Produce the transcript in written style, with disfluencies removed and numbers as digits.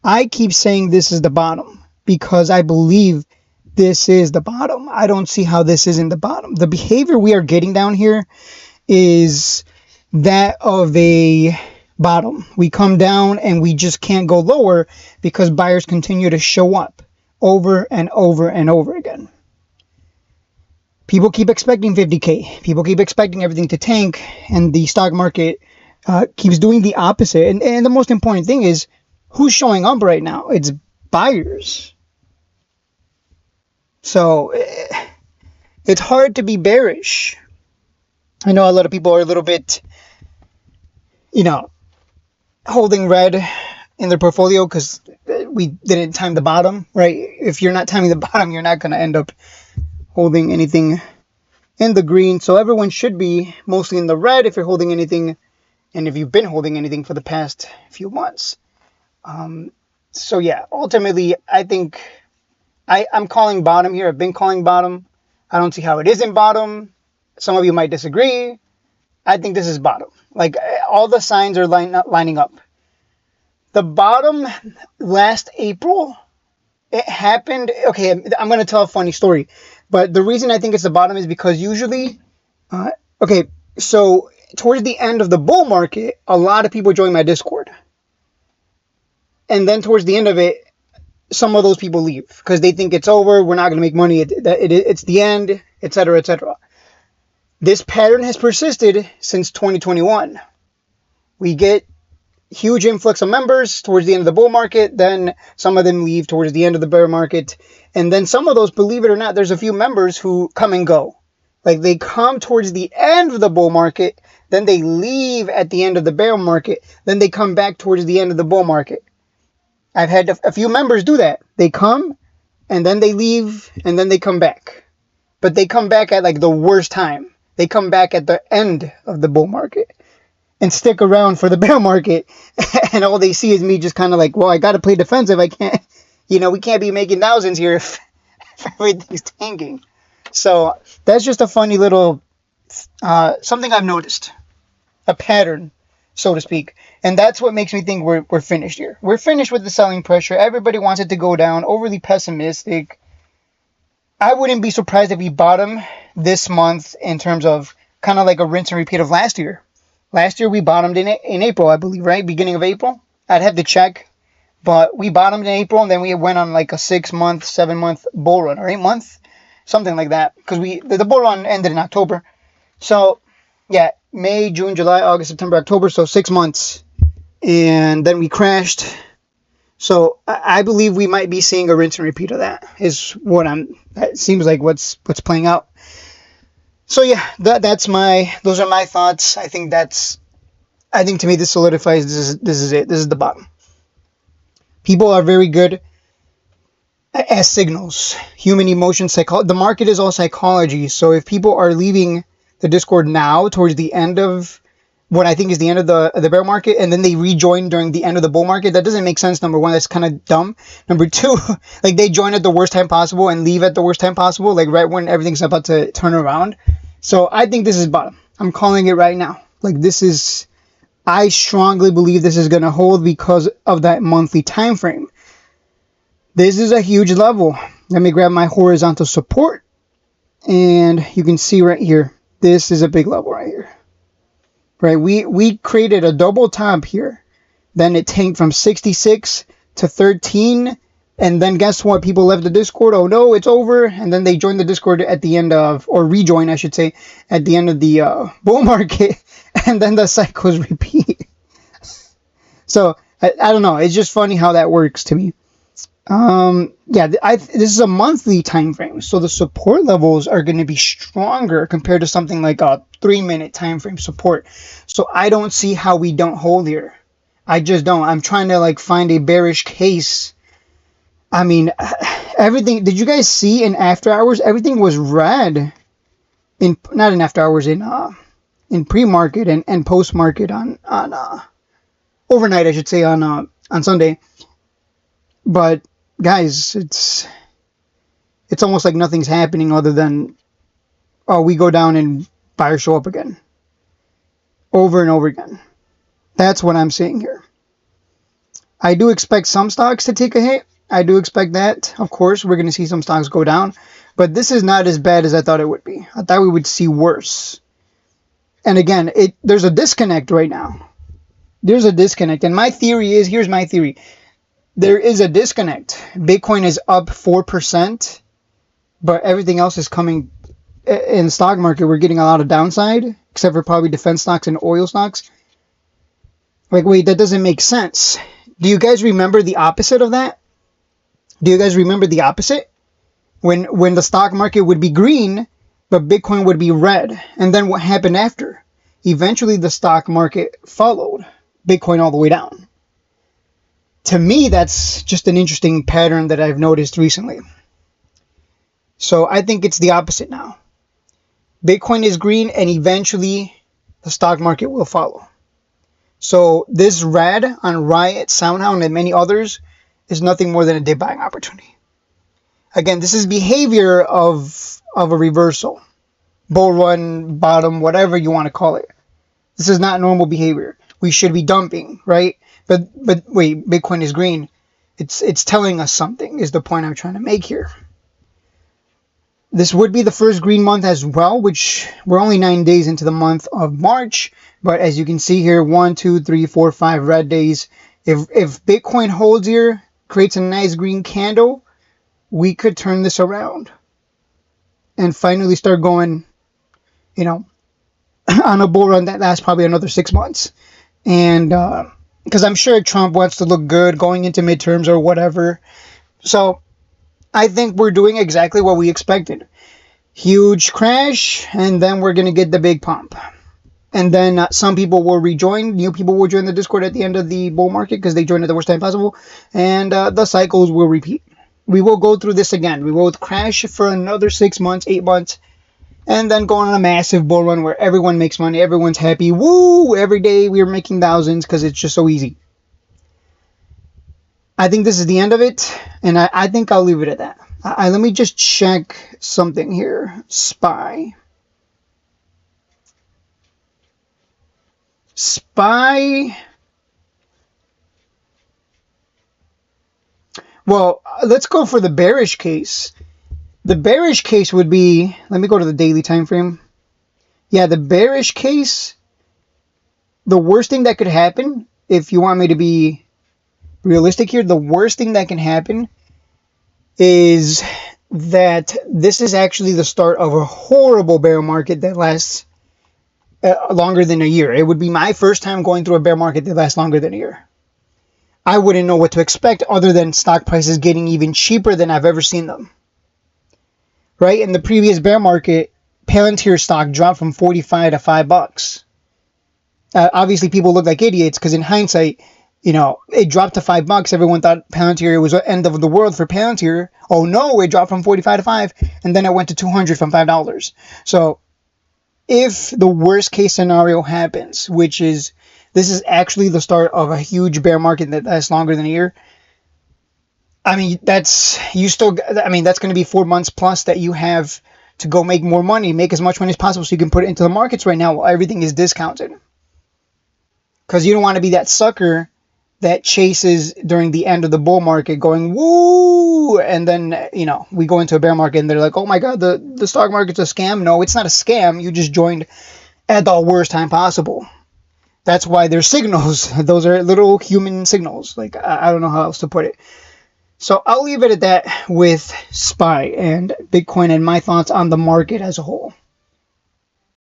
I keep saying this is the bottom because I believe this is the bottom. I don't see how this isn't the bottom. The behavior we are getting down here is that of a bottom. We come down and we just can't go lower because buyers continue to show up over and over and over again. People keep expecting 50K. People keep expecting everything to tank, and the stock market keeps doing the opposite. And the most important thing is who's showing up right now? It's buyers. So it's hard to be bearish. I know a lot of people are a little bit, holding red in their portfolio because we didn't time the bottom, right? If you're not timing the bottom, you're not going to end up holding anything in the green. So everyone should be mostly in the red if you're holding anything, and if you've been holding anything for the past few months. So yeah, ultimately, I think I'm calling bottom here. I've been calling bottom. I don't see how it isn't bottom. Some of you might disagree. I think this is bottom. Like, all the signs are lining up. The bottom last April, it happened. Okay, I'm going to tell a funny story. But the reason I think it's the bottom is because usually, so towards the end of the bull market, a lot of people join my Discord. And then towards the end of it, some of those people leave because they think it's over. We're not going to make money. It's the end, etc., etc. This pattern has persisted since 2021. We get huge influx of members towards the end of the bull market. Then some of them leave towards the end of the bear market. And then some of those, believe it or not, there's a few members who come and go. Like, they come towards the end of the bull market. Then they leave at the end of the bear market. Then they come back towards the end of the bull market. I've had a few members do that. They come and then they leave and then they come back. But they come back at like the worst time. They come back at the end of the bull market and stick around for the bear market. And all they see is me just kind of like, well, I got to play defensive. I can't, we can't be making thousands here if everything's tanking. So that's just a funny little, something I've noticed. A pattern, so to speak. And that's what makes me think we're finished here. We're finished with the selling pressure. Everybody wants it to go down. Overly pessimistic. I wouldn't be surprised if we bottom this month in terms of kind of like a rinse and repeat of last year. Last year we bottomed in April, I believe, right? Beginning of April. I'd have to check. But we bottomed in April, and then we went on like a 6-month, 7-month bull run, or 8-month, something like that. Because the bull run ended in October. So, yeah, May, June, July, August, September, October. So 6 months. And then we crashed. So I believe we might be seeing a rinse and repeat of that. That seems like what's playing out. So yeah, those are my thoughts. I think to me this solidifies this is it. This is the bottom. People are very good as signals. Human emotion, psychology. The market is all psychology. So if people are leaving the Discord now towards the end of what I think is the end of the bear market, and then they rejoin during the end of the bull market, that doesn't make sense. Number one, that's kind of dumb. Number two, like, they join at the worst time possible and leave at the worst time possible, like right when everything's about to turn around. So I think this is bottom. I'm calling it right now. Like, I strongly believe this is going to hold because of that monthly time frame. This is a huge level. Let me grab my horizontal support, and you can see right here, this is a big level right here. Right, we created a double top here. Then it tanked from 66 to 13. And then guess what? People left the Discord. Oh no, it's over. And then they joined the Discord at the end of, or rejoin, I should say, at the end of the bull market. And then the cycles repeat. So I don't know. It's just funny how that works to me. This is a monthly time frame, so the support levels are going to be stronger compared to something like a 3-minute time frame support. So I don't see how we don't hold here. I just don't. I'm trying to find a bearish case. I mean, everything. Did you guys see in after hours? Everything was red. Not in after hours, in pre-market and post-market on overnight, I should say, on Sunday. But guys, it's almost like nothing's happening other than, we go down and buyers show up again. Over and over again. That's what I'm seeing here. I do expect some stocks to take a hit. I do expect that. Of course, we're going to see some stocks go down. But this is not as bad as I thought it would be. I thought we would see worse. And again, there's a disconnect right now. There's a disconnect. And my theory is, here's my theory. There is a disconnect. Bitcoin is up 4%, but everything else is coming in the stock market. We're getting a lot of downside, except for probably defense stocks and oil stocks. Like, wait, that doesn't make sense. Do you guys remember the opposite of that? Do you guys remember the opposite? When the stock market would be green, but Bitcoin would be red. And then what happened after? Eventually the stock market followed Bitcoin all the way down. To me, that's just an interesting pattern that I've noticed recently. So I think it's the opposite now. Bitcoin is green and eventually the stock market will follow. So this red on Riot, SoundHound, and many others is nothing more than a dip buying opportunity. Again, this is behavior of a reversal. Bull run, bottom, whatever you want to call it. This is not normal behavior. We should be dumping, right? But wait, Bitcoin is green. It's telling us something is the point I'm trying to make here. This would be the first green month as well, which we're only 9 days into the month of March. But as you can see here, 1, 2, 3, 4, 5 red days. If Bitcoin holds here, creates a nice green candle, we could turn this around and finally start going, on a bull run that lasts probably another 6 months. And because I'm sure Trump wants to look good going into midterms or whatever. So I think we're doing exactly what we expected. Huge crash, and then we're going to get the big pump. And then some people will rejoin. New people will join the Discord at the end of the bull market because they joined at the worst time possible. And the cycles will repeat. We will go through this again. We will crash for another 6 months, 8 months. And then go on a massive bull run where everyone makes money. Everyone's happy. Woo! Every day we are making thousands because it's just so easy. I think this is the end of it. And I think I'll leave it at that. Let me just check something here. SPY. Well, let's go for the bearish case. The bearish case would be, let me go to the daily time frame. Yeah, the bearish case, the worst thing that could happen, if you want me to be realistic here, the worst thing that can happen is that this is actually the start of a horrible bear market that lasts longer than a year. It would be my first time going through a bear market that lasts longer than a year. I wouldn't know what to expect other than stock prices getting even cheaper than I've ever seen them. Right? In the previous bear market, Palantir stock dropped from 45 to $5. Obviously, people look like idiots because in hindsight, it dropped to $5. Everyone thought Palantir was the end of the world for Palantir. Oh no, it dropped from 45 to 5, and then it went to 200 from $5. So if the worst case scenario happens, which is this is actually the start of a huge bear market that lasts longer than a year, I mean, that's going to be 4 months plus that you have to go make more money, make as much money as possible so you can put it into the markets right now while everything is discounted. Because you don't want to be that sucker that chases during the end of the bull market going, woo, and then, we go into a bear market and they're like, oh my God, the stock market's a scam. No, it's not a scam. You just joined at the worst time possible. That's why there's signals. Those are little human signals. Like, I don't know how else to put it. So I'll leave it at that with SPY and Bitcoin and my thoughts on the market as a whole.